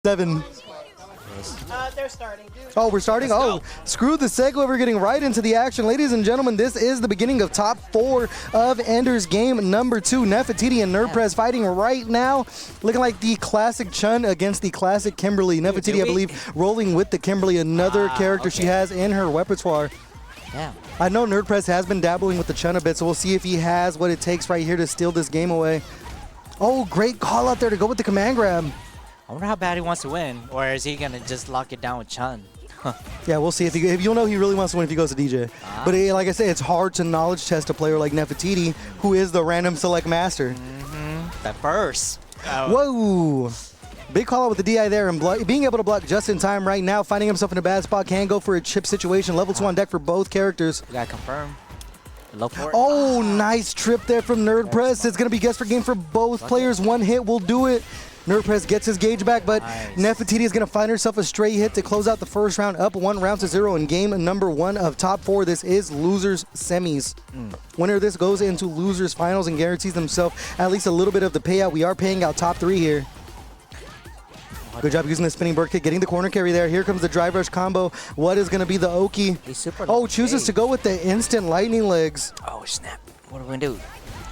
7. They're starting. Oh, we're starting? Oh, screw the segue. We're getting right into the action. Ladies and gentlemen, this is the beginning of top 4 of Ender's game number 2. Nefatiti and Nerdpress fighting right now. Looking like the classic Chun against the classic Kimberly. Nefatiti, I believe, rolling with the Kimberly, another character she has in her repertoire. Yeah. I know Nerdpress has been dabbling with the Chun a bit, so we'll see if he has what it takes right here to steal this game away. Oh, great call out there to go with the command grab. I wonder how bad he wants to win, or is he gonna just lock it down with Chun? Yeah, we'll see if you'll know he really wants to win if he goes to DJ. But like I said, it's hard to knowledge test a player like Nefatiti, who is the random select master. That burst. Whoa! Big call out with the DI there, and being able to block just in time right now, finding himself in a bad spot, can go for a chip situation. Level 2 on deck for both characters. You gotta confirm. Low for Oh, nice trip there from Nerdpress. It's gonna be guess for game for both players. One hit will do it. Nerdpress gets his gauge back, but Nefatiti is going to find herself a straight hit to close out the first round, up 1-0 in game number 1 of top 4. This is losers semis. Winner of this goes into losers finals and guarantees themselves at least a little bit of the payout. We are paying out top 3 here. Good job using the spinning bird kick, getting the corner carry there. Here comes the drive rush combo. What is going to be the Oki? Oh, chooses to go with the instant lightning legs. Oh, snap. What are we going to do?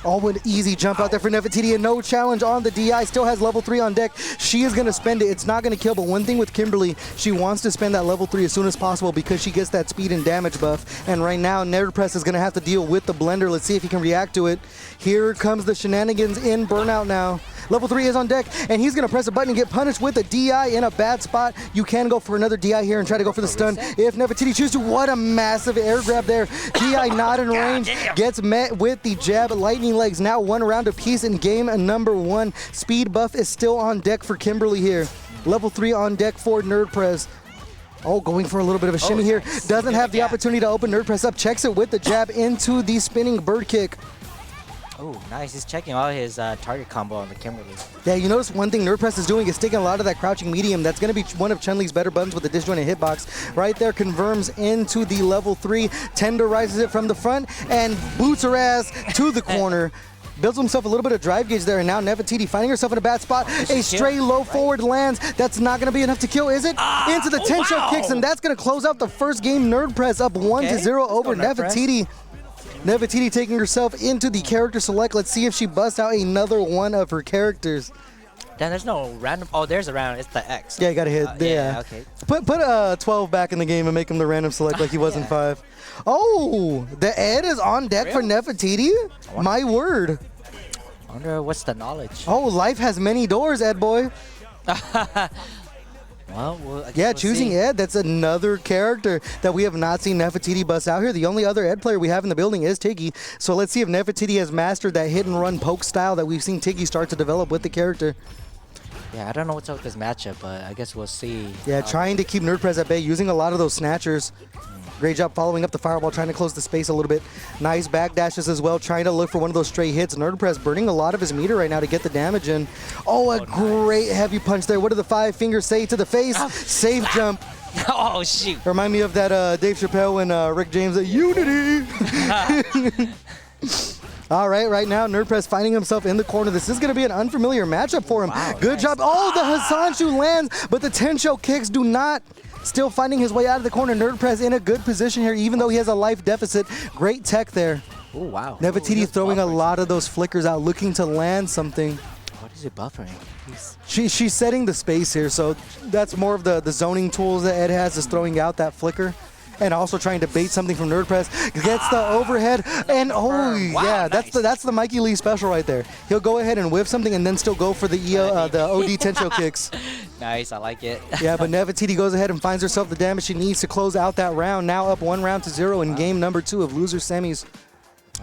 Oh, an easy jump out there for Nefatiti, and no challenge on the DI. Still has level 3 on deck. She is going to spend it. It's not going to kill, but one thing with Kimberly, she wants to spend that level 3 as soon as possible because she gets that speed and damage buff. And right now, Nerdpress is going to have to deal with the blender. Let's see if he can react to it. Here comes the shenanigans in Burnout now. Level 3 is on deck, and he's going to press a button and get punished with a DI in a bad spot. You can go for another DI here and try to go for the stun if Nefatiti chooses to. What a massive air grab there. DI not in range, gets met with the jab. Lightning legs now 1 round apiece in game number 1. Speed buff is still on deck for Kimberly here. Level 3 on deck for Nerdpress. Oh, going for a little bit of a shimmy here. Doesn't have the opportunity to open Nerdpress up. Checks it with the jab into the spinning bird kick. Oh, nice. He's checking all his target combo on the Kimberly. Yeah, you notice one thing Nerdpress is doing is taking a lot of that crouching medium. That's going to be one of Chun-Li's better buttons with the disjointed hitbox. Right there, confirms into the level 3. Tenderizes it from the front and boots her ass to the corner. Builds himself a little bit of drive gauge there, and now Nefatiti finding herself in a bad spot. A stray low forward lands. That's not going to be enough to kill, is it? Into the 10 shell kicks, and that's going to close out the first game. Nerdpress up 1-0 over Nefatiti. Nefatiti taking herself into the character select. Let's see if she busts out another one of her characters. Then there's no random. Oh, there's a random. It's the X. Yeah, you got to hit. Yeah, okay. Put 12 back in the game and make him the random select like he was in 5. Oh, the Ed is on deck for Nefatiti? My word. I wonder what's the knowledge. Oh, life has many doors, Ed boy. Well, yeah, choosing Ed, that's another character that we have not seen Nefatiti bust out here. The only other Ed player we have in the building is Tiggy. So let's see if Nefatiti has mastered that hit and run poke style that we've seen Tiggy start to develop with the character. Yeah, I don't know what's up with this matchup, but I guess we'll see. Yeah, trying to keep Nerdpress at bay, using a lot of those snatchers. Great job following up the fireball, trying to close the space a little bit. Nice back dashes as well, trying to look for one of those stray hits. Nerdpress burning a lot of his meter right now to get the damage in. Oh, a great heavy punch there. What do the 5 fingers say to the face? Safe jump. Oh, shoot. Remind me of that Dave Chappelle and Rick James, Unity. All right now, Nerdpress finding himself in the corner. This is going to be an unfamiliar matchup for him. Wow, good job. Oh, the Hasanshu lands, but the 10 shell kicks do not. Still finding his way out of the corner. Nerdpress in a good position here, even though he has a life deficit. Great tech there. Oh, wow. Nefatiti throwing a lot of those flickers out, looking to land something. What is he buffering? She's setting the space here, so that's more of the zoning tools that Ed has, is throwing out that flicker. And also trying to bait something from Nerdpress. Gets the overhead, and wow, yeah, nice. that's the Mikey Lee special right there. He'll go ahead and whiff something and then still go for the OD Tencho kicks. Nice, I like it. Yeah, but Nefatiti goes ahead and finds herself the damage she needs to close out that round. Now up 1-0 in game number 2 of loser semis.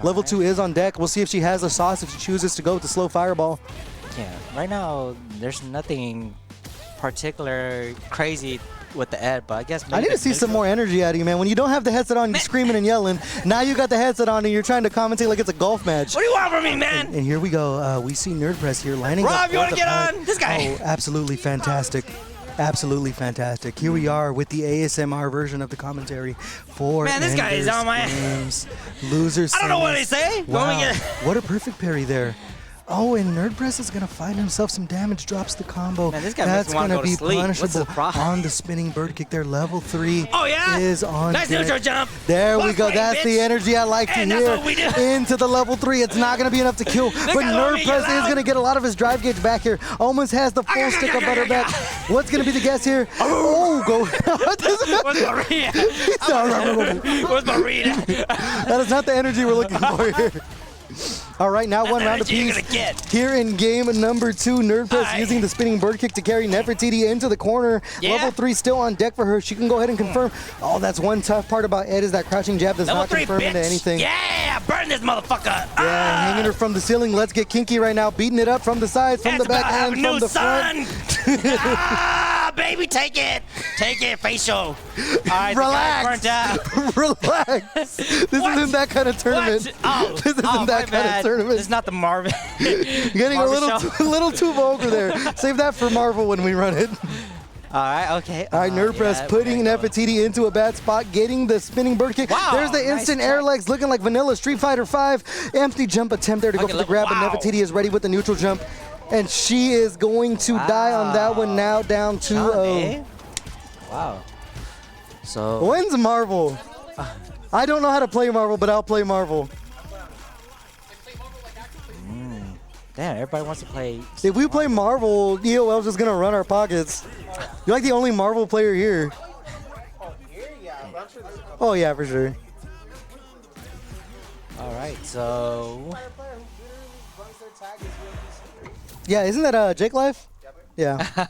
Level 2 is on deck. We'll see if she has a sauce if she chooses to go with the slow fireball. Yeah, right now there's nothing particular crazy with the Ed, but I guess maybe I need to see some more energy out of you, man. When you don't have the headset on, you're screaming and yelling. Now you got the headset on and you're trying to commentate like it's a golf match. What do you want from me, man? And here we go. We see Nerdpress here lining up. Rob, you want to get on? This guy. Oh, absolutely fantastic. Absolutely fantastic. Here we are with the ASMR version of the commentary for Man, this guy is on my Losers. I don't know what they say. Wow. What a perfect parry there. Oh, and NerdPress is going to find himself some damage, drops the combo. Man, this guy That's makes me wanna going to go be to sleep. What's punishable the problem? on the spinning bird kick there. Level 3 Oh, yeah? is on Nice deck. neutral jump. There we Well go. played, That's the bitch. energy I like to And that's hear. what we do. Into the level 3. It's not going to be enough to kill, but guy's gonna make it NerdPress is loud. going to get a lot of his drive gauge back here. Almost has the full stick of butter back. What's going to be the guess here? Oh, go. Where's Maria? Where's Maria? That is not the energy we're looking for here. All right, now one round energy you're apiece. gonna get. Here in game number 2, NerdPress Aye. using the spinning bird kick to carry Nephatiti into the corner. Yeah. Level 3 still on deck for her. She can go ahead and confirm. Oh, that's one tough part about Ed is that crouching jab does Level not 3, confirm bitch. into anything. Yeah, burn this motherfucker. Yeah, hanging her from the ceiling. Let's get kinky right now. Beating it up from the sides, from It's the back, about to have and a from new the front. son. Ah, baby, take it. Take it, facial. All right, the guy's Relax. burnt out. Relax. This What? isn't that kind of tournament. What? Oh, This isn't Oh, that my kind bad. of tournament. This is not the Marvin. You're getting a Marvin little show. little too vulgar there. Save that for Marvel when we run it. All right, okay. All right, NerdPress putting Nephatiti into a bad spot, getting the spinning bird kick. Wow, There's the nice instant check. air legs looking like vanilla Street Fighter 5. Empty jump attempt there to go Okay, for the look, grab, wow. but Nephatiti is ready with the neutral jump. And she is going to die on that one now, down 2-0. Wow. So, When's Marvel? I don't know how to play Marvel, but I'll play Marvel. damn, everybody wants to play. If we play Marvel, EOL's just going to run our pockets. You're like the only Marvel player here. Oh, yeah, for sure. All right, so. Yeah, isn't that Jake Life? Yeah.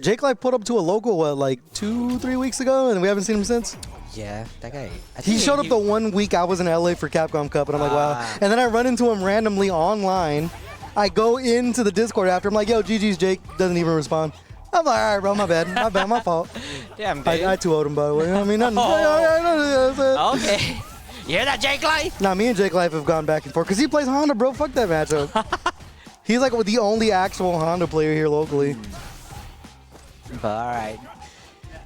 Jake Life put up to a local, what, like 2-3 weeks ago, and we haven't seen him since? Yeah, that guy. I He think showed up the 1 week I was in LA for Capcom Cup, and I'm like, wow. Ah. And then I run into him randomly online. I go into the Discord after. I'm like, yo, GG's Jake. Doesn't even respond. I'm like, all right, bro, my bad. My bad, my fault. Damn, dude. I 2-0'd him, by the way. I mean, nothing. Okay. You hear that, Jake Life? Nah, me and Jake Life have gone back and forth because he plays Honda, bro. Fuck that matchup. He's like the only actual Honda player here locally. But all right.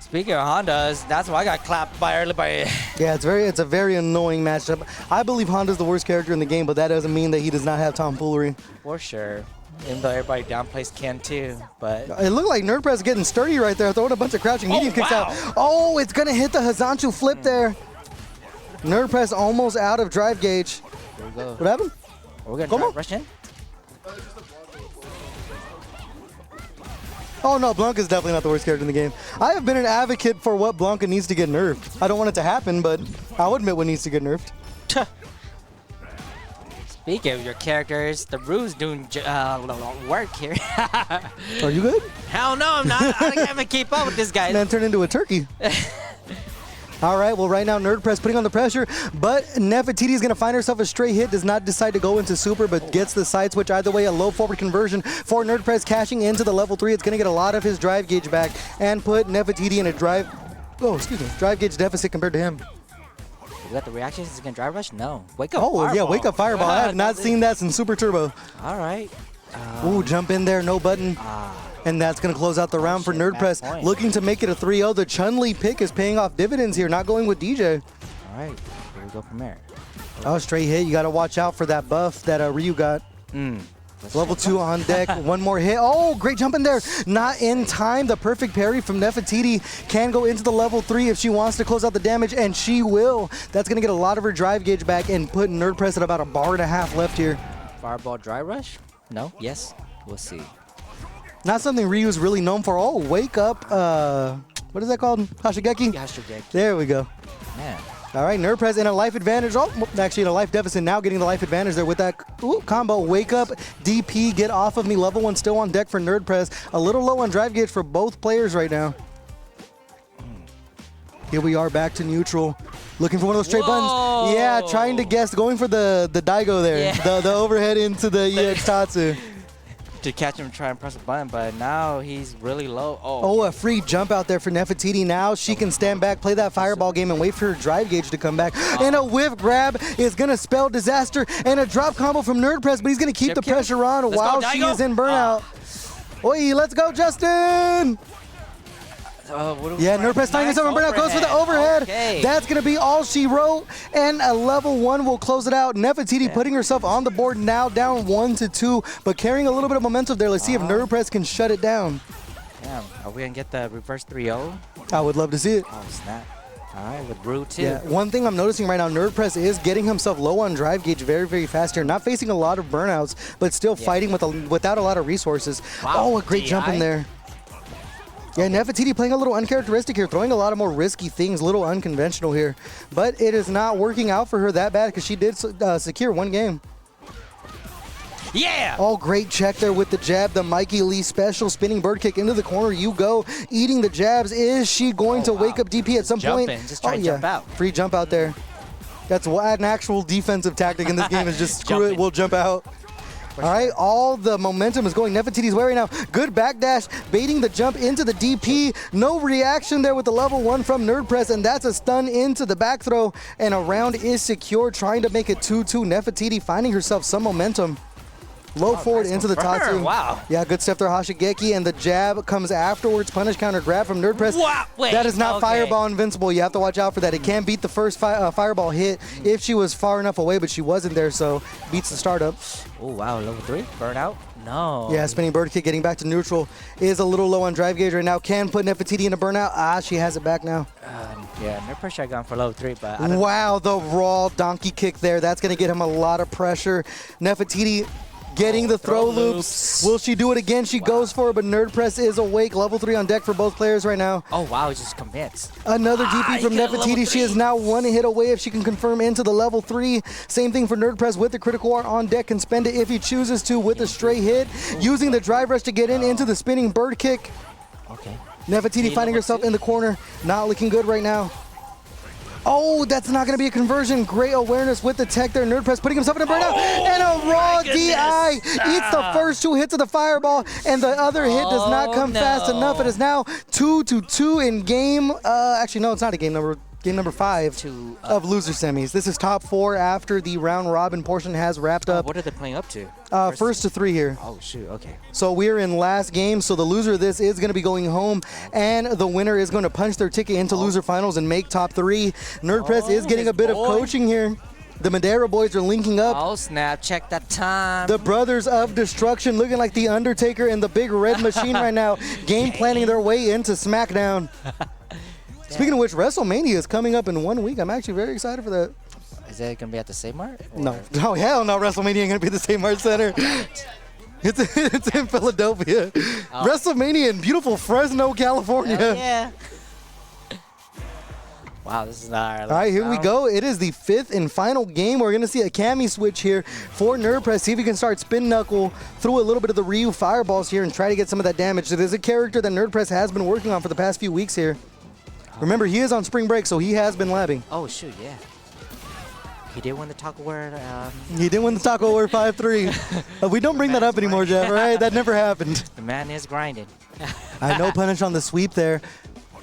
Speaking of Hondas, that's why I got clapped by early by. Yeah, it's a very annoying matchup. I believe Honda's the worst character in the game, but that doesn't mean that he does not have tomfoolery. For sure. Even though everybody downplays Ken too, but It looked like NerdPress getting sturdy right there, throwing a bunch of crouching medium kicks wow. out. Oh, it's gonna hit the Hazanchu flip there. NerdPress almost out of drive gauge. here we go. What happened? We're gonna Come try on. rush in. Oh no, Blanca's definitely not the worst character in the game. I have been an advocate for what Blanca needs to get nerfed. I don't want it to happen, but I'll admit what needs to get nerfed. Speaking of your characters, the Rue's doing work here. Are you good? Hell no, I'm not. I can't even keep up with this guy. And then turn into a turkey. All right, well, right now, NerdPress putting on the pressure, but Nefertiti is going to find herself a straight hit, does not decide to go into super, but gets the side switch. Either way, a low forward conversion for NerdPress cashing into the level 3. It's going to get a lot of his drive gauge back and put Nefertiti in a drive gauge deficit compared to him. You got the reactions? Is he going to drive rush? No. Wake up. Oh, yeah, Fireball. wake up Fireball. I have not seen that since Super Turbo. All right. Ooh, jump in there, no button. And that's going to close out the round for shit, bad NerdPress. point. Looking to make it a 3-0. The Chun-Li pick is paying off dividends here, not going with DJ. All right. Here we go from there. Oh, straight hit. You got to watch out for that buff that Ryu got. Level 2 on deck. One more hit. Oh, great jump in there. Not in time. The perfect parry from Nefertiti can go into the level 3 if she wants to close out the damage, and she will. That's going to get a lot of her drive gauge back and put NerdPress at about 1.5 bars left here. Fireball dry rush? No? Yes? We'll see. Not something Ryu's really known for. Oh, wake up. What is that called? Hashigeki? Hashigeki. There we go. Man. All right, NerdPress in a life advantage. Oh, actually in a life deficit now, getting the life advantage there with that combo. Wake up, DP, get off of me. Level 1 still on deck for NerdPress. A little low on drive gauge for both players right now. Here we are back to neutral. Looking for one of those straight buttons. Yeah, trying to guess. Going for the Daigo there. Yeah. The overhead into the EX Tatsu. To catch him and try and press a button, but now he's really low. Oh, a free jump out there for Nefertiti. Now she can stand back, play that fireball game, and wait for her drive gauge to come back. And a whiff grab is going to spell disaster. And a drop combo from NerdPress, but he's going to keep Chip the kill. pressure on Let's while go, she Daigo. is in burnout. Oi, let's go, Justin! Yeah, Nerdpress finding herself in burnout, goes for the overhead. Okay. That's going to be all she wrote, and a level 1 will close it out. Nephatiti putting herself on the board now, down 1-2, but carrying a little bit of momentum there. Let's see if Nerdpress can shut it down. Damn, are we going to get the reverse 3-0? I would love to see it. Oh, snap. All right, with Brew, too. Yeah, one thing I'm noticing right now, Nerdpress is getting himself low on drive gauge very, very fast here. Not facing a lot of burnouts, but still fighting without a lot of resources. Wow, Oh, a great jump in there. Yeah, Nephatiti playing a little uncharacteristic here, throwing a lot of more risky things, a little unconventional here. But it is not working out for her that bad because she did secure one game. Yeah! Oh, great check there with the jab. The Mikey Lee special spinning bird kick into the corner. You go, eating the jabs. Is she going to wake up DP at some point? Just try to jump out. Free jump out there. That's an actual defensive tactic in this game is just screw it, we'll jump out. All right, all the momentum is going Nephatiti's way right now. Good backdash, baiting the jump into the DP. No reaction there with the level 1 from Nerdpress, and that's a stun into the back throw. And a round is secure, trying to make it 2-2. Nefatiti finding herself some momentum. Low forward nice into the Tatsu. Wow. Yeah, good stuff there, Hashigeki, and the jab comes afterwards. Punish counter grab from Nerdpress. Wow, wait, that is not okay. Fireball invincible. You have to watch out for that. It can beat the first Fireball hit if she was far enough away, but she wasn't there, so beats the startup. Oh, wow, level 3? Burnout? No. Yeah, spinning bird kick getting back to neutral is a little low on drive gauge right now. Can put Nefatiti in a burnout. Ah, she has it back now. Yeah, no pressure gone for level 3, but I don't Wow, the raw donkey kick there. That's going to get him a lot of pressure. Nefatiti getting the throw loops. Will she do it again? She goes for it, but Nerdpress is awake. Level 3 on deck for both players right now. Oh, wow, just convinced. Another DP from Nephatiti. She is now 1 hit away if she can confirm into the level 3. Same thing for Nerdpress with the critical art on deck. Can spend it if he chooses to with a stray hit. Using the drive rush to get into the spinning bird kick. Okay. Nefatiti finding herself in the corner. Not looking good right now. Oh, that's not going to be a conversion. Great awareness with the tech there. Nerdpress putting himself in a burnout. And a raw DI. Eats the first 2 hits of the Fireball, and the other hit does not come fast enough. It is now 2-2 in game. Actually, no, it's not a game number 5 of loser semis. This is top 4 after the round robin portion has wrapped up. What are they playing up to? First to 3 here. Oh, shoot, okay. So we're in last game, so the loser of this is going to be going home, and the winner is going to punch their ticket into loser finals and make top 3. Nerdpress is getting a bit of coaching here. The Madeira boys are linking up. Oh, snap. Check that time. The Brothers of Destruction looking like the Undertaker and the Big Red Machine right now. Game planning their way into SmackDown. Speaking of which, WrestleMania is coming up in 1 week. I'm actually very excited for that. Is it going to be at the same mart? No. Oh, hell no. WrestleMania ain't going to be at the same Art Center. It's in Philadelphia. Oh. WrestleMania in beautiful Fresno, California. Hell yeah. Wow, this is not All right, here we go. It is the 5th and final game. We're going to see a Cammy switch here for Nerdpress. See if he can start Spin Knuckle through a little bit of the Ryu Fireballs here and try to get some of that damage. It is a character that Nerdpress has been working on for the past few weeks here. Remember, he is on spring break, so he has been labbing. Oh, shoot, yeah. He did win the Taco Word. He did win the Taco Word 5-3. We don't bring that up anymore, Jeff, all right? That never happened. The man is grinding. I know punish on the sweep there.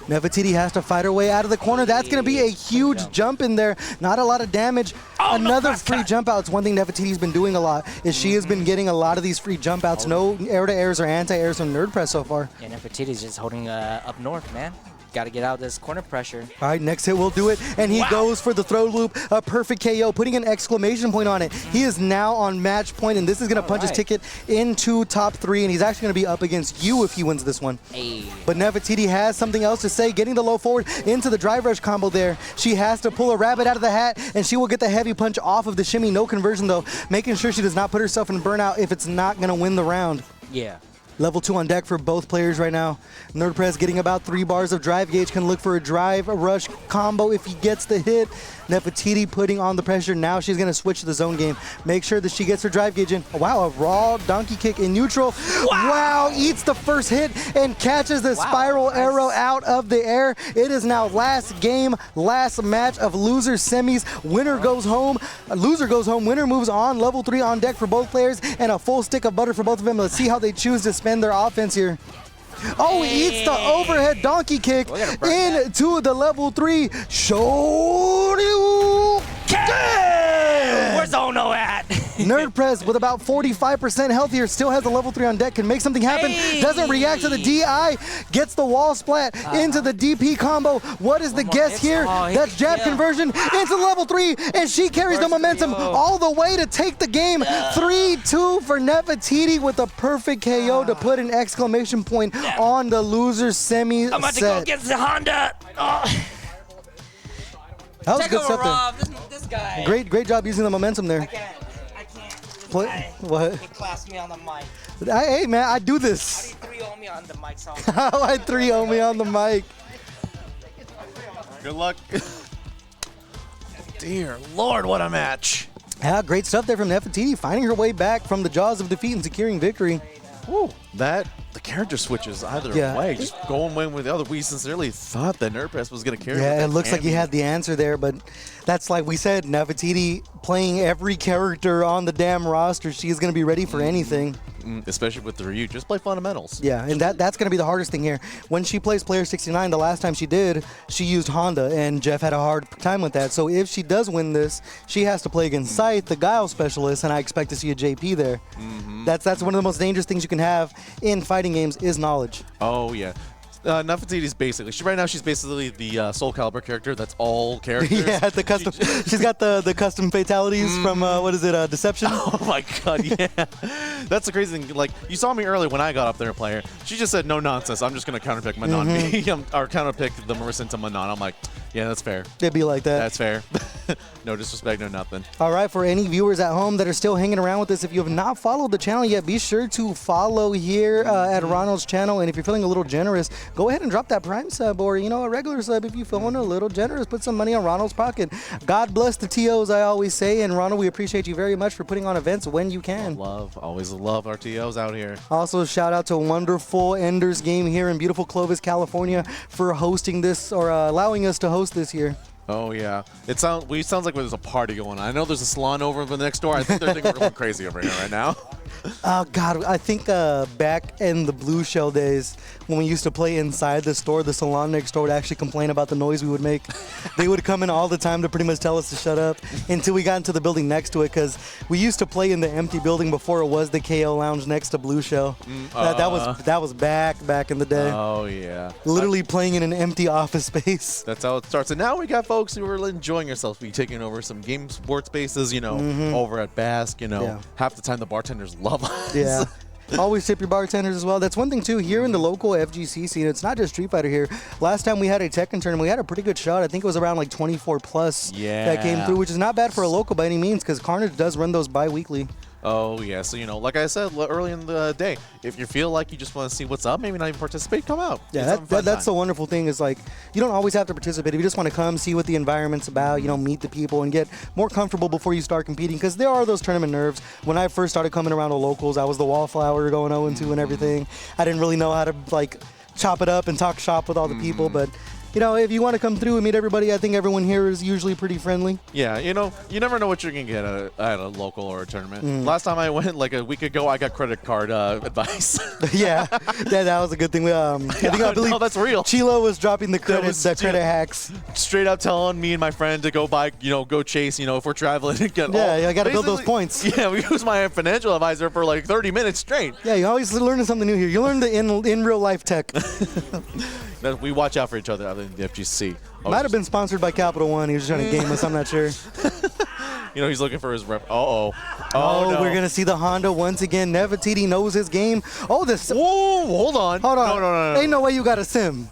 Nefatiti has to fight her way out of the corner. That's going to be a huge jump in there. Not a lot of damage. Another free jump out. It's one thing Nefatiti's been doing a lot, is she has been getting a lot of these free jump outs. No air-to-airs or anti-airs from Nerdpress so far. Yeah, Nefertiti's just holding up north, man. Got to get out of this corner pressure. All right, next hit will do it, and he goes for the throw loop, a perfect KO, putting an exclamation point on it. He is now on match point, and this is going to punch his ticket into top 3, and he's actually going to be up against you if he wins this one. Hey. But Nefertiti has something else to say, getting the low forward into the drive rush combo there. She has to pull a rabbit out of the hat, and she will get the heavy punch off of the shimmy. No conversion, though, making sure she does not put herself in burnout if it's not going to win the round. Yeah. Level 2 on deck for both players right now. Nerdpress getting about 3 bars of drive gauge, can look for a drive rush combo if he gets the hit. Nefertiti putting on the pressure. Now she's going to switch to the zone game. Make sure that she gets her drive gauge in. Wow, a raw donkey kick in neutral. Wow, eats the first hit and catches the spiral arrow out of the air. It is now last game, last match of loser semis. Winner goes home. Loser goes home. Winner moves on. Level 3 on deck for both players and a full stick of butter for both of them. Let's see how they choose to spend their offense here. Oh, he eats the overhead donkey kick into the level 3. Shoryu! Where's Ono at? Nerd Press with about 45% healthier, still has a level 3 on deck, can make something happen. Doesn't react to the DI, gets the wall splat into the DP combo. What is the guess here? That's jab conversion into the level 3, and she carries the momentum all the way to take the game. 3-2 for Nephatiti with a perfect KO to put an exclamation point on the loser semi set. I'm about to go against the Honda. That was Take good over, stuff there. Rob. This guy. Great job using the momentum there. I can't. What? You class me on the mic. Hey man, I do this. How do you 3-0 me on the mic? So How I 3-0 me on the mic. Good luck. Dear Lord, what a match. Yeah, great stuff there from Nephatiti, finding her way back from the jaws of defeat and securing victory. Woo, the character switches either way, just going one way or the other. We sincerely thought that Nerd Press was going to carry. Yeah, it looks like he had the answer there, but that's like we said, Nephatiti playing every character on the damn roster. She's going to be ready for anything. Especially with the Ryu, just play fundamentals. Yeah, and that's going to be the hardest thing here. When she plays Player 69, the last time she did, she used Honda, and Jeff had a hard time with that. So if she does win this, she has to play against Scythe, the Guile specialist, and I expect to see a JP there. That's one of the most dangerous things you can have in fighting games is knowledge. Oh, yeah. Nephatiti's basically, right now she's basically the Soul Calibur character. That's all characters. Yeah, the custom. She's got the custom fatalities from what is it? Deception. Oh my God, yeah. That's the crazy thing. Like you saw me earlier when I got up there playing. She just said no nonsense. I'm just gonna counterpick Manon or counterpick the Marissa into Manon. I'm like, yeah, that's fair. It'd be like that. That's fair. No disrespect, no nothing. All right, for any viewers at home that are still hanging around with us, if you have not followed the channel yet, be sure to follow here at Ronald's channel. And if you're feeling a little generous, go ahead and drop that Prime sub or, a regular sub if you're feeling a little generous. Put some money on Ronald's pocket. God bless the TOs, I always say. And Ronald, we appreciate you very much for putting on events when you can. Always love our TOs out here. Also, shout out to wonderful Ender's Game here in beautiful Clovis, California for hosting this or allowing us to host this year. Oh yeah, it sounds like there's a party going on. I know there's a salon over the next door. I think they're thinking we're going crazy over here right now. Oh God, I think back in the Blue Shell days when we used to play inside the store, the salon next door would actually complain about the noise we would make. They would come in all the time to pretty much tell us to shut up until we got into the building next to it, because we used to play in the empty building before it was the KO Lounge next to Blue Shell. That was back in the day. Oh yeah. Literally playing in an empty office space. That's how it starts. And now we got folks who are enjoying themselves. We taking over some game sports spaces, over at Basque. Half the time the bartenders love us. Yeah. Always tip your bartenders as well. That's one thing too here in the local FGC scene. It's not just Street Fighter here. Last time we had a Tekken tournament, we had a pretty good shot. I think it was around like 24 plus that came through, which is not bad for a local by any means, because Carnage does run those bi-weekly. Oh yeah, so like I said early in the day, if you feel like you just want to see what's up, maybe not even participate, come out. Yeah, that's the wonderful thing is like you don't always have to participate. If you just want to come, see what the environment's about, meet the people and get more comfortable before you start competing, because there are those tournament nerves. When I first started coming around to locals, I was the wallflower going 0-2 and everything. I didn't really know how to like chop it up and talk shop with all the people, but if you want to come through and meet everybody, I think everyone here is usually pretty friendly. Yeah, you never know what you're going to get at a local or a tournament. Last time I went, like a week ago, I got credit card advice. Yeah, that was a good thing. I believe that's real. Chilo was dropping the credit hacks. Straight up telling me and my friend to go buy, go chase, if we're traveling. I got to build those points. Yeah, we use my financial advisor for like 30 minutes straight. Yeah, you're always learning something new here. You learn the in real life tech. We watch out for each other out in the FGC. Might have been sponsored by Capital One. He was trying to game us. I'm not sure. He's looking for his rep. Oh, no. We're going to see the Honda once again. Nephatiti knows his game. Oh, this. Whoa, hold on. No. Ain't no way you got a sim.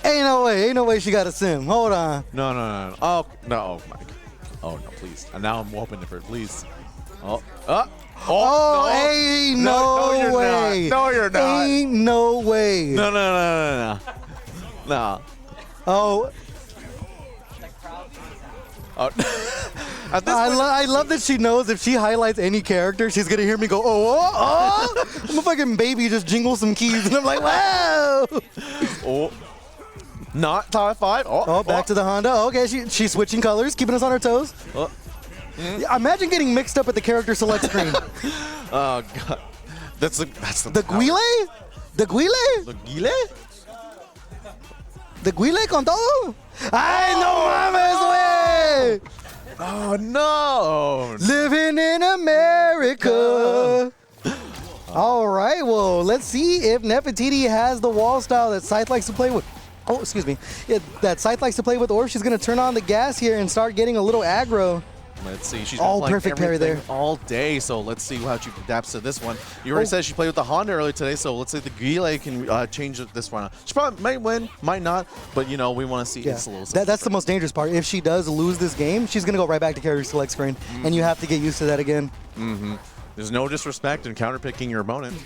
Ain't no way she got a sim. Hold on. No. Oh, no, Mike. Oh, no, please. And now I'm hoping for it, please. Oh, no. Ain't no way. No, you're not. Ain't no way. No. Oh. I love that she knows if she highlights any character, she's going to hear me go, oh. I'm a fucking baby, just jingle some keys. And I'm like, wow. Oh. Not top 5. Back to the Honda. Okay, she's switching colors, keeping us on our toes. Yeah, imagine getting mixed up at the character select screen. Oh, God. That's the Guile? The Guile? The Guile? The Guile con todo? Ay, no mames, güey. Oh, no. Living in America. All right, well, let's see if Nephatiti has the wall style that Scythe likes to play with. Oh, excuse me. Yeah, that Scythe likes to play with, or she's going to turn on the gas here and start getting a little aggro. Let's see. She's Oh, been playing perfect parry there. all day, so let's see how she adapts to this one. You already said she played with the Honda earlier today, so let's say the Guile can change this one. She probably might win, might not, but, you know, we want to see it's a little That's the most dangerous part. If she does lose this game, she's going to go right back to character select screen, and you have to get used to that again. There's no disrespect in counterpicking your opponent.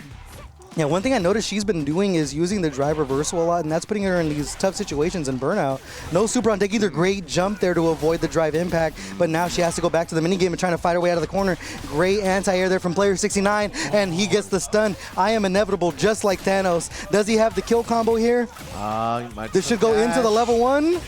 Yeah, one thing I noticed she's been doing is using the drive reversal a lot, and that's putting her in these tough situations and burnout. No super on deck either. Great jump there to avoid the drive impact, but now she has to go back to the minigame and trying to fight her way out of the corner. Great anti-air there from player 69, and he gets the stun. I am inevitable, just like Thanos. Does he have the kill combo here? This should go into the level 1.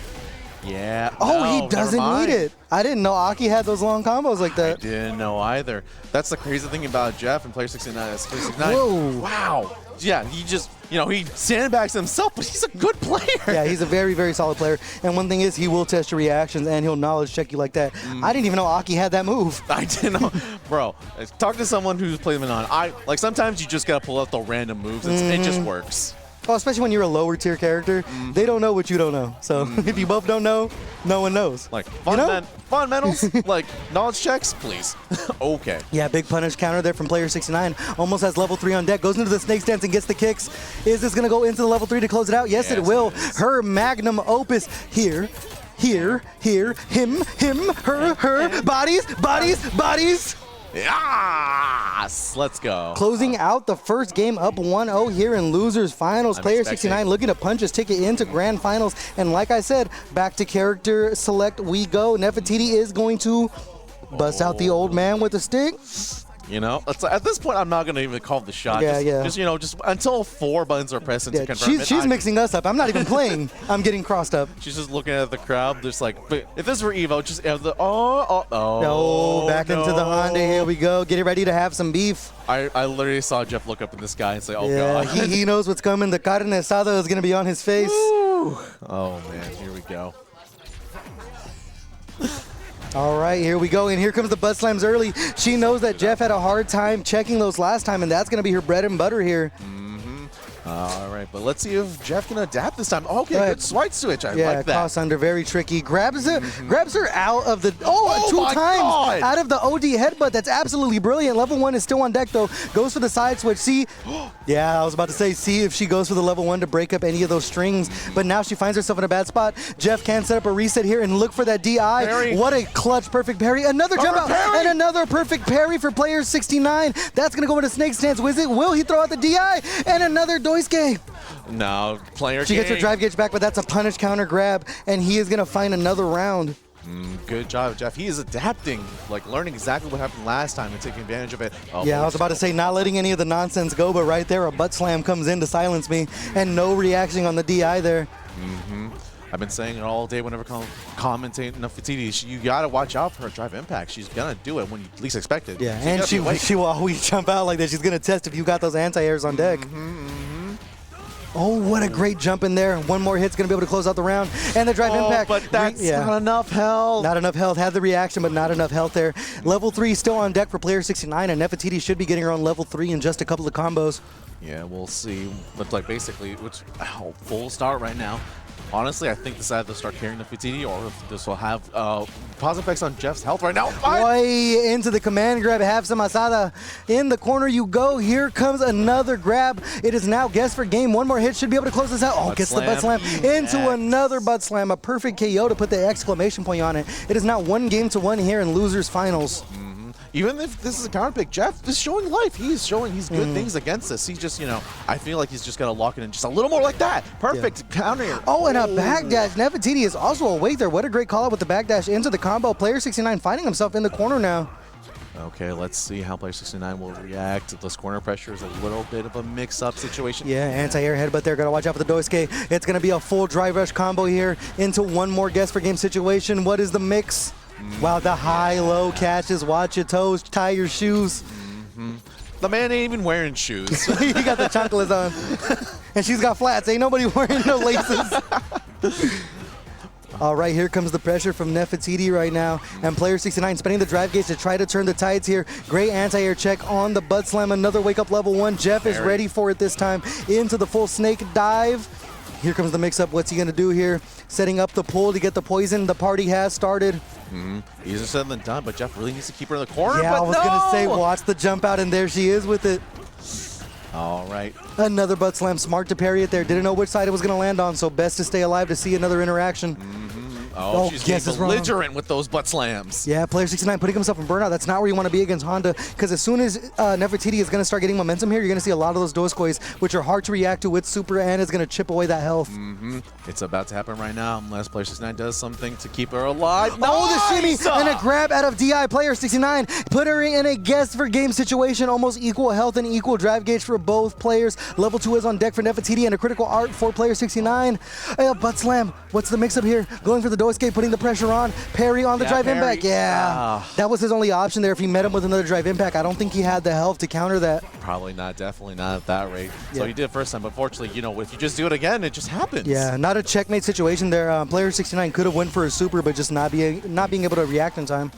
Yeah. Oh, no, he doesn't never need mind. it. I didn't know Aki had those long combos like that. I didn't know either. That's the crazy thing about Jeff and player 69. Whoa. Wow. Yeah, he just, you know, he sandbags himself, but he's a good player. Yeah, he's a very, very solid player. And one thing is, he will test your reactions, and he'll knowledge check you like that. I didn't even know Aki had that move. I didn't know. Bro, talk to someone who's played Manon. Like, sometimes you just got to pull out the random moves. It just works. Oh, especially when you're a lower tier character, they don't know what you don't know. So if you both don't know, no one knows. Like, You know? fundamentals, like, knowledge checks, please. Okay. Yeah, big punish counter there from player 69. Almost has level 3 on deck. Goes into the snake stance and gets the kicks. Is this going to go into the level 3 to close it out? Yes, it will. Her magnum opus here, him, her, bodies. Yes! Let's go. Closing out the first game up 1-0 here in losers finals. Player Unexpected. 69 looking to punch his ticket into grand finals. And like I said, back to character select we go. Nefertiti is going to bust out the old man with a stick. You know, at this point, I'm not going to even call the shot. Yeah, yeah. Just, you know, just until 4 buttons are pressed to confirm She's mixing us up. I'm not even playing. I'm getting crossed up. She's just looking at the crowd, just like, but if this were Evo, just have the Back into the Honda. Here we go. Get it ready to have some beef. I literally saw Jeff look up in the sky and say, oh, Yeah, God. he knows what's coming. The carne asada is going to be on his face. Oh, man, here we go. All right, here we go. And here comes the butt slams early. She knows that Jeff had a hard time checking those last time, and that's going to be her bread and butter here. All right, but let's see if Jeff can adapt this time. Okay, good swipe switch. I like that. Cross under, very tricky. Grabs her out of the, Oh two my times God. out of the OD headbutt. That's absolutely brilliant. Level 1 is still on deck, though. Goes for the side switch. See, yeah, I was about to say, see if she goes for the level 1 to break up any of those strings. But now she finds herself in a bad spot. Jeff can set up a reset here and look for that DI. Parry. What a clutch, perfect parry. Another jump out parry. and another perfect parry for player 69. That's going to go into snake stance. Will he throw out the DI? And another Doisuke. No, player She gets her drive gauge back, but that's a punish counter grab, and he is going to find another round. Good job, Jeff. He is adapting, like learning exactly what happened last time and taking advantage of it. Oh, Yeah, I was about to say not letting any of the nonsense go, but right there a butt slam comes in to silence me, and no reaction on the DI there. I've been saying it all day whenever commentating Nephatiti. You got to watch out for her drive impact. She's going to do it when you least expect it. Yeah, So you and gotta be awake. she will always jump out like that. She's going to test if you got those anti-airs on deck. Oh, what a great jump in there. One more hit's going to be able to close out the round. And the drive impact. But that's not enough health. Not enough health. Had the reaction, but not enough health there. Level 3 still on deck for player 69, and Nephatiti should be getting her on level 3 in just a couple of combos. Yeah, we'll see. Looks like basically, full start right now. Honestly, I think this either start carrying Nephatiti or if this will have positive effects on Jeff's health right now. Way into the command grab, have some asada. In the corner you go. Here comes another grab. It is now guess for game. One more hit should be able to close this out. Oh, gets the butt slam into another butt slam. A perfect KO to put the exclamation point on it. It is now 1-1 here in losers finals. Even if this is a counter pick, Jeff is showing life. He's showing he's good things against this. He's just, you know, I feel like he's just got to lock it in just a little more like that. Perfect counter. Oh, and a backdash. Nefertiti is also awake there. What a great call out with the backdash into the combo. Player 69 finding himself in the corner now. Okay, let's see how player 69 will react. This corner pressure is a little bit of a mix-up situation. Yeah, anti-air headbutt there. Gotta watch out for the Doisuke. It's gonna be a full drive rush combo here into one more guess for game situation. What is the mix? Wow, the high-low catches. Watch your toes, tie your shoes. The man ain't even wearing shoes. He got the chunkless on. And she's got flats. Ain't nobody wearing no laces. All right, here comes the pressure from Nephatiti right now. And player 69 spending the drive gauge to try to turn the tides here. Great anti-air check on the butt slam. Another wake up level 1. Jeff is ready for it this time. Into the full snake dive. Here comes the mix-up. What's he going to do here? Setting up the pull to get the poison. The party has started. Easier said than done, but Jeff really needs to keep her in the corner. Yeah, but I was going to say, watch the jump out, and there she is with it. All right. Another butt slam. Smart to parry it there. Didn't know which side it was going to land on, so best to stay alive to see another interaction. Oh, she's getting belligerent with those butt slams. Yeah, player 69 putting himself in burnout. That's not where you want to be against Honda, because as soon as Nefertiti is going to start getting momentum here, you're going to see a lot of those Doskois, which are hard to react to with super, and is going to chip away that health. It's about to happen right now, unless player 69 does something to keep her alive. Oh, the shimmy and a grab out of DI. Player 69 put her in a guess for game situation. Almost equal health and equal drive gauge for both players. Level 2 is on deck for Nefertiti, and a critical art for player 69. A butt slam. What's the mix-up here? Going for the Dosuke, putting the pressure on. Parry on the drive impact. Yeah, that was his only option there. If he met him with another drive impact, I don't think he had the health to counter that. Probably not. Definitely not at that rate. So he did first time, but fortunately, you know, if you just do it again, it just happens. Yeah, not a checkmate situation there. Player 69 could have went for a super, but just not being able to react in time.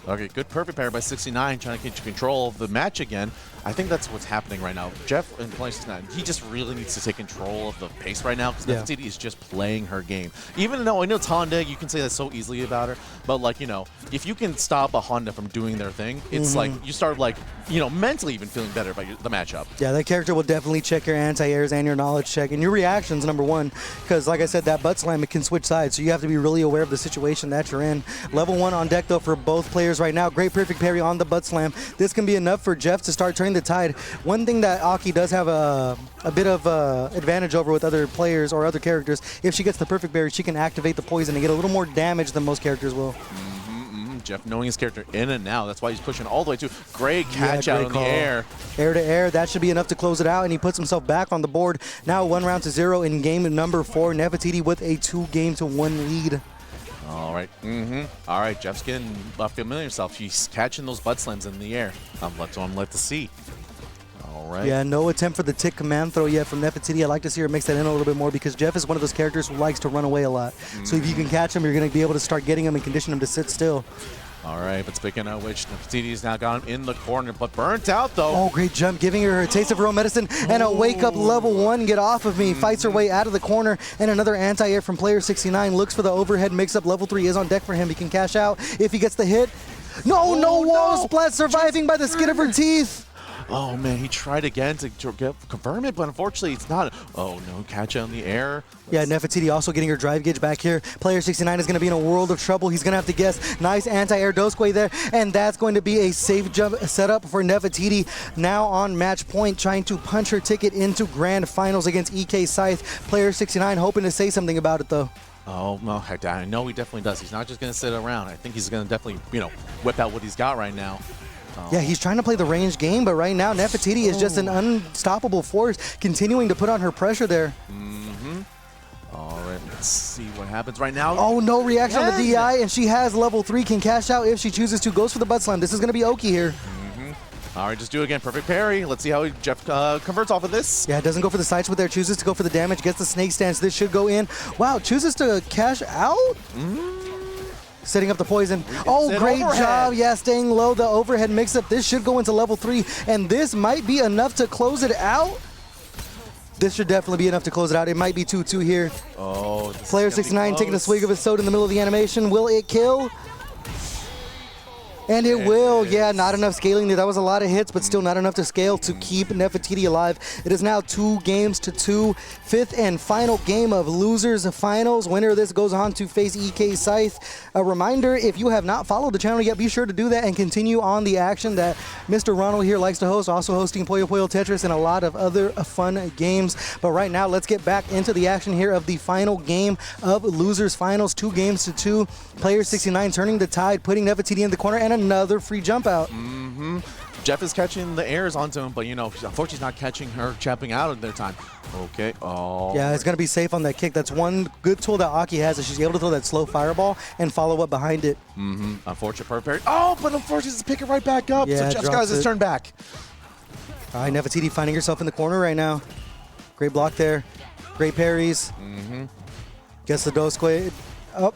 Okay, good perfect parry by 69, trying to get control of the match again. I think that's what's happening right now. Jeff in player 69, he just really needs to take control of the pace right now, because Nephatiti is just playing her game. Even though I know it's Honda, you can say that so easily about her, but like, you know, if you can stop a Honda from doing their thing, it's like you start like, you know, mentally even feeling better about the matchup. Yeah, that character will definitely check your anti-airs and your knowledge check and your reactions, number one, because like I said, that butt slam, it can switch sides, so you have to be really aware of the situation that you're in. Level 1 on deck though for both players right now. Great perfect parry on the butt slam. This can be enough for Jeff to start turning the tide. One thing that Aki does have a bit of advantage over with other players or other characters, if she gets the perfect parry, she can activate the poison and get a little more damage than most characters will. Jeff knowing his character in and out. That's why he's pushing all the way to. Great catch out in the air. Air to air. That should be enough to close it out, and he puts himself back on the board. Now 1-0 in game number 4. Nefertiti with a 2-1 lead. All right. All right, Jeff's getting familiar himself. He's catching those butt slams in the air. Let to see. All right. Yeah, no attempt for the tick command throw yet from Nephatiti. I'd like to see her mix that in a little bit more, because Jeff is one of those characters who likes to run away a lot. So if you can catch him, you're going to be able to start getting him and condition him to sit still. All right, but speaking of which, Nephatiti's now got him in the corner, but burnt out though. Oh, great jump, giving her a taste of her own medicine and a wake-up level 1. Get off of me. Fights her way out of the corner, and another anti-air from player 69. Looks for the overhead mix-up. Level 3 is on deck for him. He can cash out if he gets the hit. No wall splat, surviving by the skin of her teeth. Oh man, he tried again to confirm it, but unfortunately it's not. Oh no, catch on the air. Yeah, Nephatiti also getting her drive gauge back here. Player 69 is going to be in a world of trouble. He's going to have to guess. Nice anti-air Dosuke there, and that's going to be a safe jump setup for Nephatiti. Now on match point, trying to punch her ticket into grand finals against EK Scythe. Player 69 hoping to say something about it though. Oh, no, I know he definitely does. He's not just going to sit around. I think he's going to definitely, you know, whip out what he's got right now. Yeah, he's trying to play the range game, but right now Nefertiti is just an unstoppable force, continuing to put on her pressure there. All right, let's see what happens right now. Oh, no reaction on the DI, and she has level 3, can cash out if she chooses to. Goes for the butt slam. This is going to be Oki here. All right, just do it again. Perfect parry. Let's see how Jeff converts off of this. Yeah, doesn't go for the side switch there. Chooses to go for the damage. Gets the snake stance. This should go in. Wow, chooses to cash out? Setting up the poison. Oh, great job. Yeah, staying low. The overhead mix-up. This should go into level 3, and this might be enough to close it out. This should definitely be enough to close it out. It might be 2-2 here. Oh, Player 69 taking a swig of his soda in the middle of the animation. Will it kill? And it will. Yeah, not enough scaling there. That was a lot of hits, but still not enough to scale to keep Nefertiti alive. It is now 2-2. Fifth and final game of losers finals. Winner of this goes on to face EK Scythe. A reminder, if you have not followed the channel yet, be sure to do that and continue on the action that Mr. Ronald here likes to host, also hosting Puyo Puyo Tetris and a lot of other fun games. But right now, let's get back into the action here of the final game of losers finals. 2-2. Player 69 turning the tide, putting Nefertiti in the corner, and another free jump out. Jeff is catching the airs onto him, but you know, unfortunately he's not catching her chapping out at their time. Okay. Oh. Yeah, it's going to be safe on that kick. That's one good tool that Aki has, is she's able to throw that slow fireball and follow up behind it. Unfortunate perfect parry. Oh, but unfortunately just pick it right back up. Yeah, so Jeff's got his turn back. All right, Nefertiti finding herself in the corner right now. Great block there. Great parries. Gets the Dosuke. Oh.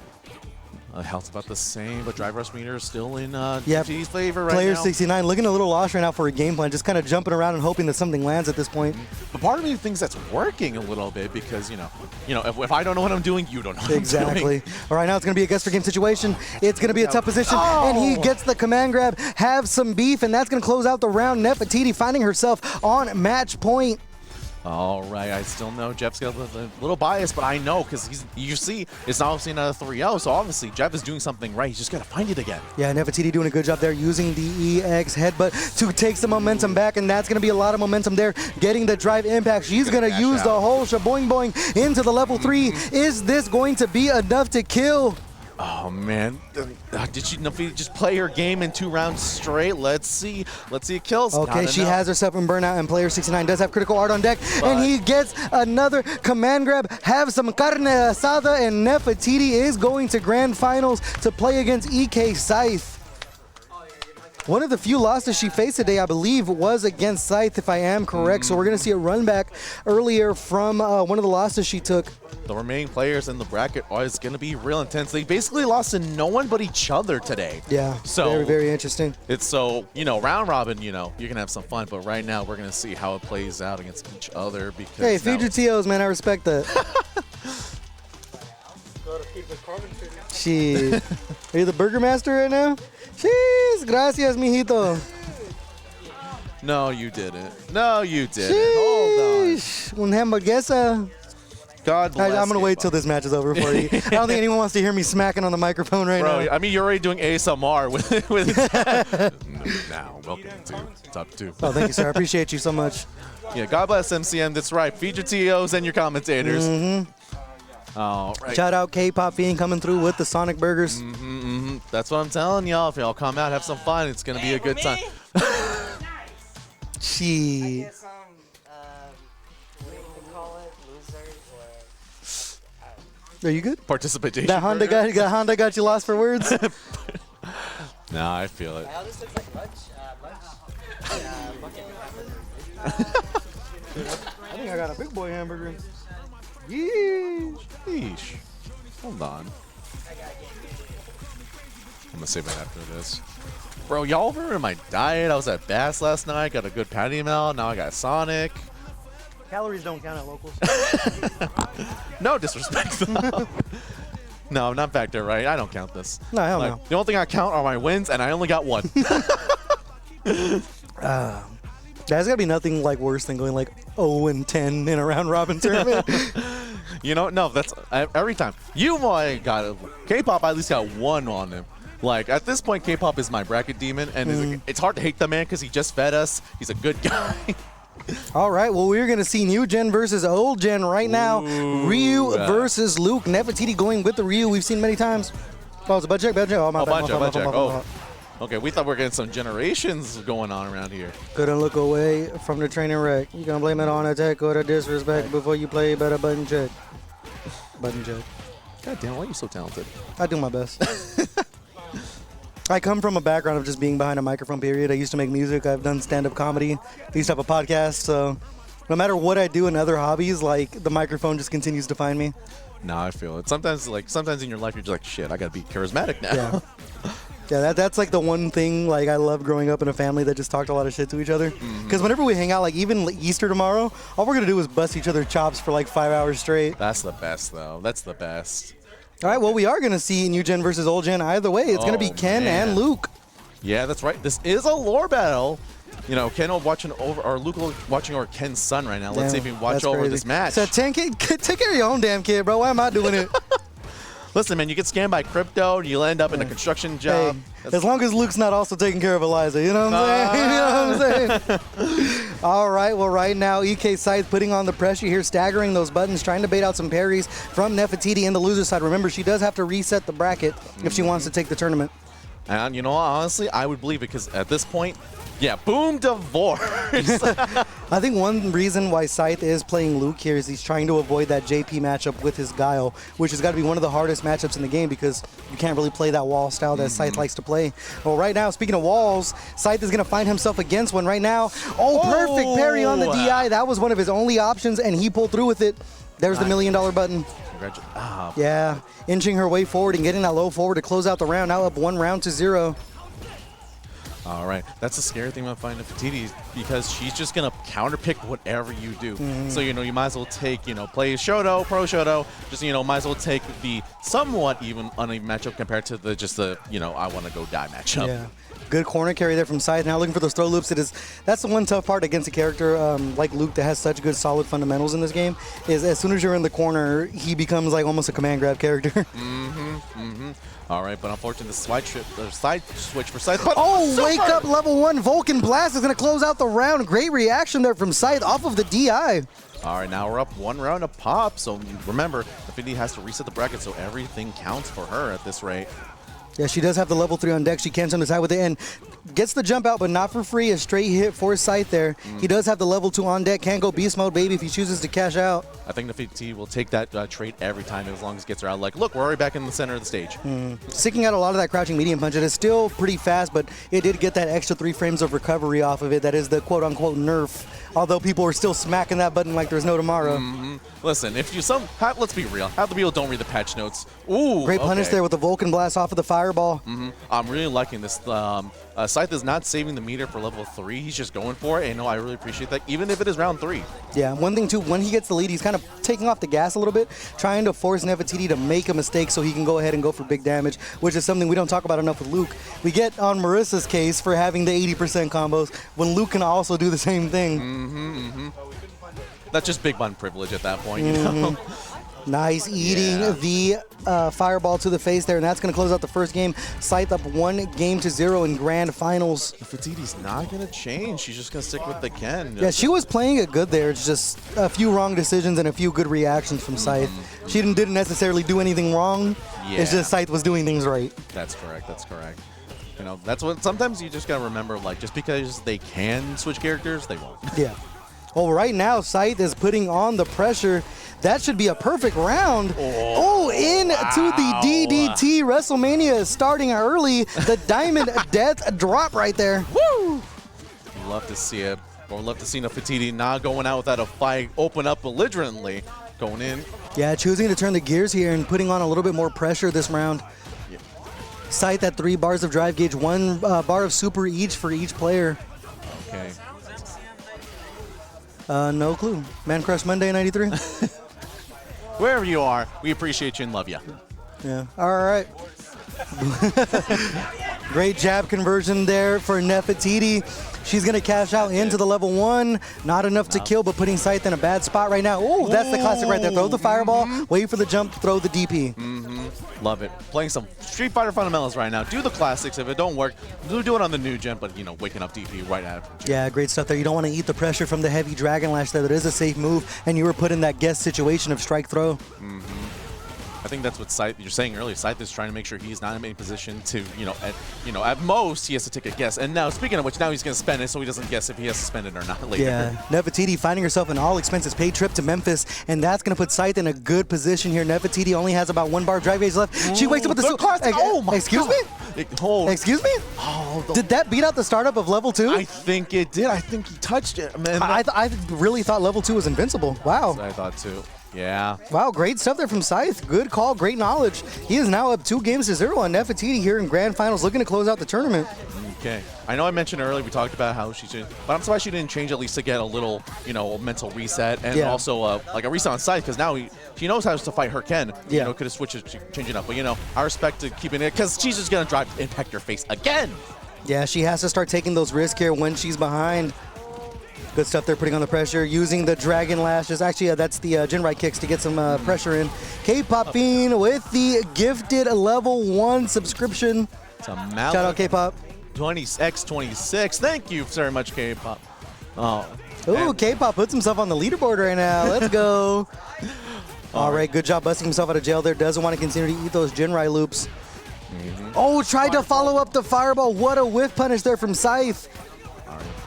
Health's about the same, but drive rush meter is still in Yeah, GT's favor right Player now. 69 looking a little lost right now for a game plan, just kind of jumping around and hoping that something lands at this point. But part of me thinks that's working a little bit because, you know, if I don't know what I'm doing, you don't know what I'm doing. Exactly. All right, now it's going to be a guess for game situation. It's going to be a tough position, and he gets the command grab, have some beef, and that's going to close out the round. Nephatiti finding herself on match point. All right, I still know Jeff's got a little bias, but I know because you see, it's obviously another 3-0, so obviously Jeff is doing something right. He's just got to find it again. Yeah, Nephatiti doing a good job there using the EX headbutt to take some momentum back, and that's going to be a lot of momentum there, getting the drive impact. She's going to use the whole shaboing boing into the level 3. Is this going to be enough to kill? Oh, man. Did she just play her game in 2 rounds straight? Let's see. Let's see it kills. Okay, she has herself in burnout, and player 69 does have critical art on deck, and he gets another command grab, have some carne asada, and Nephatiti is going to grand finals to play against EK Scythe. One of the few losses she faced today, I believe, was against Scythe, if I am correct. So we're going to see a run back earlier from one of the losses she took. The remaining players in the bracket is going to be real intense. They basically lost to no one but each other today. Yeah, so very, very interesting. It's so, round robin, you can have some fun. But right now, we're going to see how it plays out against each other. Because hey, feed your TOs, man. I respect that. Shit. Are you the Burger Master right now? Jeez, gracias, mijito. No, you didn't. No, you didn't. Sheesh. Hold on. Un hamburguesa. God bless I'm going to wait till this match is over for you. I don't think anyone wants to hear me smacking on the microphone right now. I mean, you're already doing ASMR with Now, welcome to Top 2. Oh, thank you, sir. I appreciate you so much. Yeah, God bless MCM. That's right. Feed your TOs and your commentators. All right. Shout out K-Pop Fiend coming through with the Sonic Burgers. That's what I'm telling y'all. If y'all come out, have some fun. It's going to be a good time. She. Get some, what do you call it, losers or... Are you good? Participation. That Honda got you lost for words? No, I feel it. This looks like lunch. I think I got a big boy hamburger. Yeesh. Yeesh. Hold on. I'm going to save it after this. Bro, y'all remember my diet? I was at Bass last night. Got a good patty melt. Now I got Sonic. Calories don't count at locals. No disrespect, though. No, not factor, right? I don't count this. No, hell no. The only thing I count are my wins, and I only got 1. There's got to be nothing like worse than going like 0-10 in a round robin tournament. No, that's every time. You might got K-pop. I at least got 1 on him. Like at this point, K-pop is my bracket demon, and it's hard to hate the man because he just fed us. He's a good guy. All right, well, we're going to see new gen versus old gen right now. Ryu versus Luke. Nephatiti going with the Ryu we've seen many times. Oh, it's a butt check? Oh, my bad. Butt check. Okay, we thought we were getting some generations going on around here. Couldn't look away from the training wreck. You can blame it on attack or the disrespect. Before you play, better button check. Button check. God damn, why are you so talented? I do my best. I come from a background of just being behind a microphone, period. I used to make music. I've done stand-up comedy, these type of podcasts. So no matter what I do in other hobbies, like the microphone just continues to find me. No, I feel it. Sometimes in your life, you're just like, shit, I got to be charismatic now. Yeah. Yeah, that's like the one thing like I love growing up in a family that just talked a lot of shit to each other. Because whenever we hang out, like even Easter tomorrow, all we're going to do is bust each other chops for like 5 hours straight. That's the best, though. That's the best. All right, well, we are going to see new gen versus old gen. Either way, it's going to be Ken and Luke. Yeah, that's right. This is a lore battle. Ken watching over, or Luke watching over Ken's son right now. Let's see if he can watch over this match. So take care of your own damn kid, bro. Why am I doing it? Listen, man, you get scammed by crypto, and you'll end up in a construction job. Hey, as long as Luke's not also taking care of Eliza, you know what I'm saying? You know what I'm saying? All right, well, right now, EK Scythe putting on the pressure here, staggering those buttons, trying to bait out some parries from Nephatiti in the loser side. Remember, she does have to reset the bracket if she wants to take the tournament. And honestly, I would believe it because at this point, yeah, boom, divorce. I think one reason why Scythe is playing Luke here is he's trying to avoid that JP matchup with his Guile, which has got to be one of the hardest matchups in the game because you can't really play that wall style that Scythe likes to play. Well, right now, speaking of walls, Scythe is going to find himself against one right now. Oh, perfect parry on the DI. That was one of his only options, and he pulled through with it. There's the $1 million button. Yeah, inching her way forward and getting that low forward to close out the round. Now up 1 round to 0. All right, that's the scary thing about fighting Nephatiti because she's just gonna counterpick whatever you do. So you might as well take play Shoto, Pro Shoto. Just might as well take the somewhat even uneven matchup compared to the I want to go die matchup. Yeah. Good corner carry there from Scythe. Now looking for those throw loops. That's the one tough part against a character like Luke that has such good solid fundamentals in this game is as soon as you're in the corner, he becomes like almost a command grab character. All right, but unfortunately, the side switch for Scythe. Oh, wake up level 1. Vulcan Blast is going to close out the round. Great reaction there from Scythe off of the DI. All right, now we're up 1 round of pop. So remember, Nephatiti has to reset the bracket, so everything counts for her at this rate. Yeah, she does have the level 3 on deck. She can decide with it and gets the jump out, but not for free. A straight hit for Scythe there. He does have the level 2 on deck. Can go beast mode, baby, if he chooses to cash out. I think Nephatiti will take that trade every time as long as it gets her out. Like, look, we're already back in the center of the stage. Sticking out a lot of that crouching medium punch. It is still pretty fast, but it did get that extra 3 frames of recovery off of it. That is the quote-unquote nerf. Although people are still smacking that button like there's no tomorrow. Listen, if you let's be real. Half the people don't read the patch notes. Ooh, great punish there with the Vulcan Blast off of the fireball. I'm really liking this. Scythe is not saving the meter for level 3. He's just going for it. And I really appreciate that, even if it is round 3. Yeah, one thing too, when he gets the lead, he's kind of taking off the gas a little bit, trying to force Nephatiti to make a mistake so he can go ahead and go for big damage, which is something we don't talk about enough with Luke. We get on Marissa's case for having the 80% combos when Luke can also do the same thing. That's just big button privilege at that point, you know? Nice eating the fireball to the face there, and that's going to close out the first game. Scythe up 1-0 in grand finals. Nephatiti's not going to change. She's just going to stick with the Ken. Yeah, she was playing it good there. It's just a few wrong decisions and a few good reactions from Scythe. She didn't necessarily do anything wrong. It's just Scythe was doing things right. That's correct. That's correct. That's what sometimes you just got to remember, like, just because they can switch characters, they won't. Yeah. Well, right now, Scythe is putting on the pressure. That should be a perfect round. Into the DDT. WrestleMania is starting early. The Diamond Death drop right there. Woo! Love to see it. Or love to see Nephatiti not going out without a fight, open up belligerently, going in. Yeah, choosing to turn the gears here and putting on a little bit more pressure this round. Scythe at 3 bars of drive gauge, 1 bar of super each for each player. Okay. No clue. Man Crush Monday 93. Wherever you are, we appreciate you and love you. Yeah. All right. Great jab conversion there for Nephatiti. She's going to cash out into the level 1. Not enough to kill, but putting Scythe in a bad spot right now. Oh, that's the classic right there. Throw the fireball, wait for the jump, throw the DP. Love it. Playing some Street Fighter fundamentals right now. Do the classics. If it don't work, do it on the new gen, but, waking up DP right after. Yeah, great stuff there. You don't want to eat the pressure from the heavy Dragon Lash there. That is a safe move, and you were put in that guess situation of strike throw. I think that's what Scythe, you're saying earlier. Scythe is trying to make sure he's not in any position to, at most he has to take a guess. And now, speaking of which, now he's going to spend it so he doesn't guess if he has to spend it or not later. Yeah, Nephatiti finding herself an all-expenses-paid trip to Memphis, and that's going to put Scythe in a good position here. Nephatiti only has about 1 bar of drive gauge left. She wakes up with the... Oh my Excuse God. me? Excuse me? Oh, did that beat out the startup of level 2? I think it did. I think he touched it. Man, I really thought level 2 was invincible. Wow. I thought too. Yeah. Wow, great stuff there from Scythe. Good call, great knowledge. He is now up 2-0 on Nephatiti here in grand finals, looking to close out the tournament. Okay. I know I mentioned earlier, we talked about how she should, but I'm surprised she didn't change at least to get a little, mental reset and also like a reset on Scythe because now she knows how to fight her Ken. Could have switched it, change it up. But, I respect to keeping it because she's just going to drive impact your face again. Yeah, she has to start taking those risks here when she's behind. Good stuff there, putting on the pressure, using the Dragon Lashes. Actually, that's the Jinrai kicks to get some pressure in. K-Pop Fiend with the gifted level 1 subscription. Shout out K-Pop. 20x26. Thank you very much, K-Pop. Ooh, K-Pop puts himself on the leaderboard right now. Let's go. All right, good job busting himself out of jail there. Doesn't want to continue to eat those Jinrai loops. Oh, tried to follow up the fireball. What a whiff punish there from Scythe.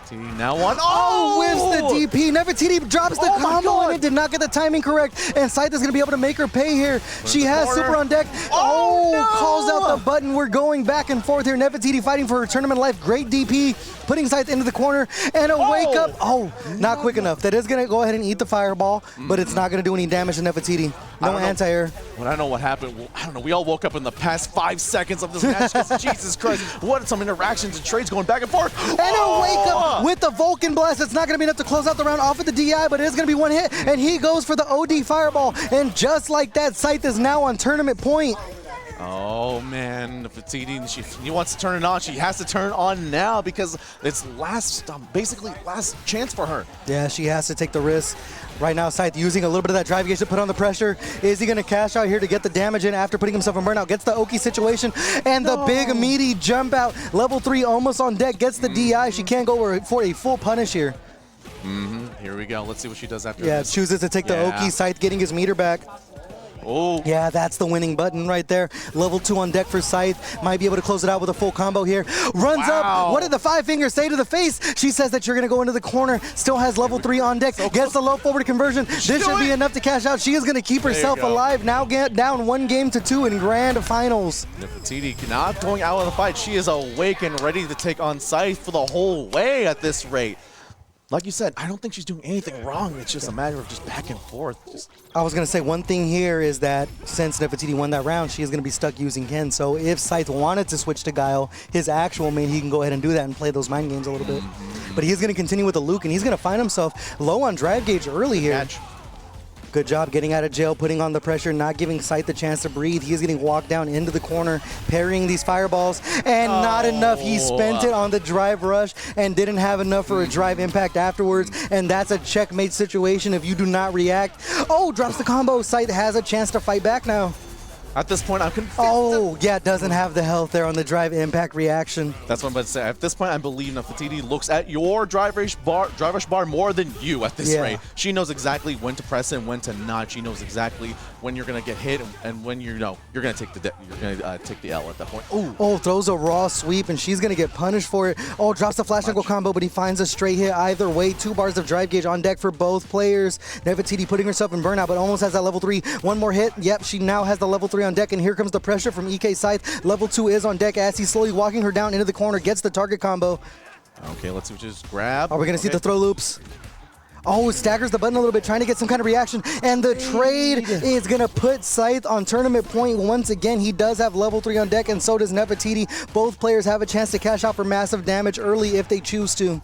Nefertiti now on. Oh, whiffs the DP. Nefertiti drops the combo and it did not get the timing correct. And Scythe is going to be able to make her pay here. She has Super on deck. Calls out the button. We're going back and forth here. Nefertiti fighting for her tournament life. Great DP. Putting Scythe into the corner. And a wake up. Oh, not quick enough. That is going to go ahead and eat the fireball, but it's not going to do any damage to Nefertiti. No anti-air. When I know what happened, well, I don't know. We all woke up in the past 5 seconds of this match. Jesus Christ. What some interactions and trades going back and forth. And a wake up with the Vulcan Blast. It's not going to be enough to close out the round off of the DI, but it is going to be one hit. And he goes for the OD Fireball. And just like that, Scythe is now on tournament point. Oh man, Nefertiti, she wants to turn it on. She has to turn it on now because it's basically last chance for her. Yeah, she has to take the risk. Right now, Scythe using a little bit of that drive gauge to put on the pressure. Is he going to cash out here to get the damage in after putting himself in burnout? Gets the Oki situation and the big meaty jump out. Level 3 almost on deck, gets the DI. She can't go for a full punish here. Here we go. Let's see what she does after Yeah, this. chooses to take the Oki. Scythe getting his meter back. Oh. Yeah, that's the winning button right there. Level 2 on deck for Scythe. Might be able to close it out with a full combo here. Runs up. What did the 5 fingers say to the face? She says that you're going to go into the corner. Still has level 3 on deck. Gets the low forward conversion. This should be enough to cash out. She is going to keep herself alive. Now get down 1 game to 2 in grand finals. Nefertiti not going out of the fight. She is awake and ready to take on Scythe for the whole way at this rate. Like you said, I don't think she's doing anything wrong. It's just a matter of just back and forth. I was going to say one thing here is that since Nefertiti won that round, she is going to be stuck using Ken. So if Scythe wanted to switch to Guile, his actual main, he can go ahead and do that and play those mind games a little bit. But he's going to continue with the Luke, and he's going to find himself low on drive gauge early here. Good job getting out of jail, putting on the pressure, not giving Scythe the chance to breathe. He's getting walked down into the corner, parrying these fireballs, and not enough. He spent it on the drive rush and didn't have enough for a drive impact afterwards, and that's a checkmate situation if you do not react. Oh, drops the combo. Scythe has a chance to fight back now. At this point, I'm confused. Oh, yeah, doesn't have the health there on the drive impact reaction. That's what I'm about to say. At this point, I believe Nefertiti looks at your drive rush bar more than you at this rate. She knows exactly when to press it and when to not. She knows exactly when you're going to get hit and when you're going to take the L at that point. Oh, throws a raw sweep, and she's going to get punished for it. Oh, drops the flash knuckle combo, but he finds a straight hit either way. 2 bars of drive gauge on deck for both players. Nefertiti putting herself in burnout, but almost has that level 3. One more hit. Yep, she now has the level 3 on deck, and here comes the pressure from EK Scythe. Level 2 is on deck as he's slowly walking her down into the corner, gets the target combo. Okay, let's see what just grab. Are we going to see the throw loops? Oh, staggers the button a little bit, trying to get some kind of reaction. And the trade is going to put Scythe on tournament point once again. He does have level 3 on deck, and so does Nephatiti. Both players have a chance to cash out for massive damage early if they choose to.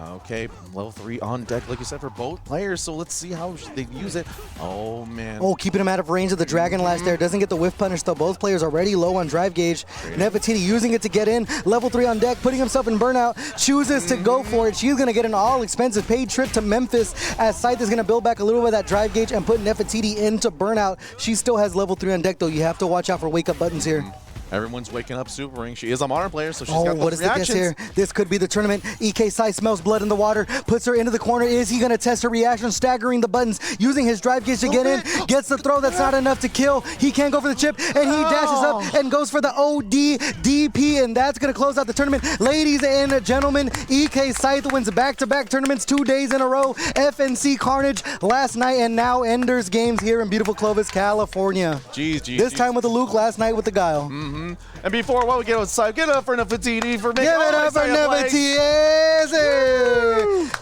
Okay, level 3 on deck, like you said, for both players. So let's see how they use it. Oh, man. Oh, keeping him out of range of the Dragon Lash there. Doesn't get the whiff punish, though. Both players already low on drive gauge. Nephatiti using it to get in. Level 3 on deck, putting himself in burnout. Chooses to go for it. She's going to get an all-expensive paid trip to Memphis as Scythe is going to build back a little bit of that drive gauge and put Nephatiti into burnout. She still has level 3 on deck, though. You have to watch out for wake-up buttons here. Everyone's waking up Super Ring. She is a modern player, so she's got those what is reactions. the guess here? This could be the tournament. EK Scythe smells blood in the water, puts her into the corner. Is he going to test her reaction? Staggering the buttons, using his drive gauge to get in. Gets the throw. That's not enough to kill. He can't go for the chip, and he dashes up and goes for the OD DP, and that's going to close out the tournament. Ladies and gentlemen, EK Scythe wins back-to-back tournaments 2 days in a row. FNC Carnage last night, and now Ender's Games here in beautiful Clovis, California. This time with the Luke, last night with the Guile. And before we get outside, give it up for Nefertiti for making Give it up for Nefertiti.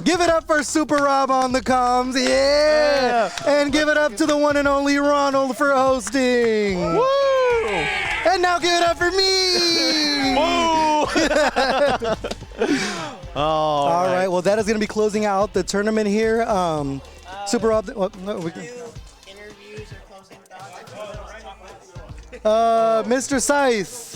Give it up for Supahrob on the comms. Yeah. And give it up to the one and only Ronald for hosting. Woo! And now give it up for me. All right. Well, that is going to be closing out the tournament here. Supahrob. Interviews or closing thoughts? Mr. Scythe.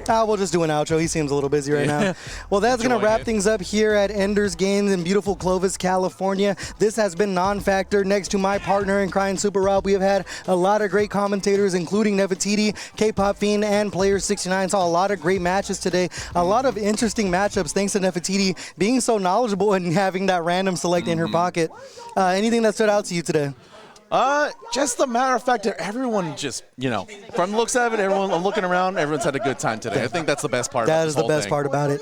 We'll just do an outro. He seems a little busy right now. Well, that's going to wrap things up here at Ender's Games in beautiful Clovis, California. This has been NonFactor. Next to my partner in crime, Supahrob, we have had a lot of great commentators, including Nefertiti, K-Pop Fiend, and Player 69. Saw a lot of great matches today. A lot of interesting matchups, thanks to Nefertiti being so knowledgeable and having that random select in her pocket. Anything that stood out to you today? Just the matter of fact that everyone just, from the looks of it, everyone looking around, everyone's had a good time today. I think that's the best part. That is the best part about it.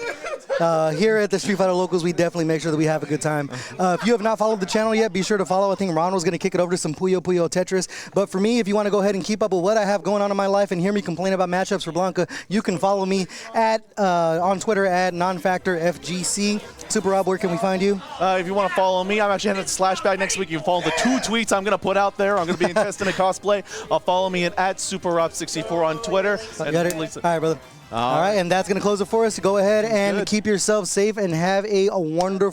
Here at the Street Fighter Locals, we definitely make sure that we have a good time. If you have not followed the channel yet, be sure to follow. I think Ronald's going to kick it over to some Puyo Puyo Tetris. But for me, if you want to go ahead and keep up with what I have going on in my life and hear me complain about matchups for Blanca, you can follow me on Twitter at NonFactorFGC. Supahrob, where can we find you? If you want to follow me, I'm actually headed to Slashback next week. You can follow the 2 tweets I'm going to put out there. I'm going to be in Testing a Cosplay. Follow me at Supahrob64 on Twitter. Got it? All right, brother. All right, and that's going to close it for us. Go ahead and keep yourself safe and have a wonderful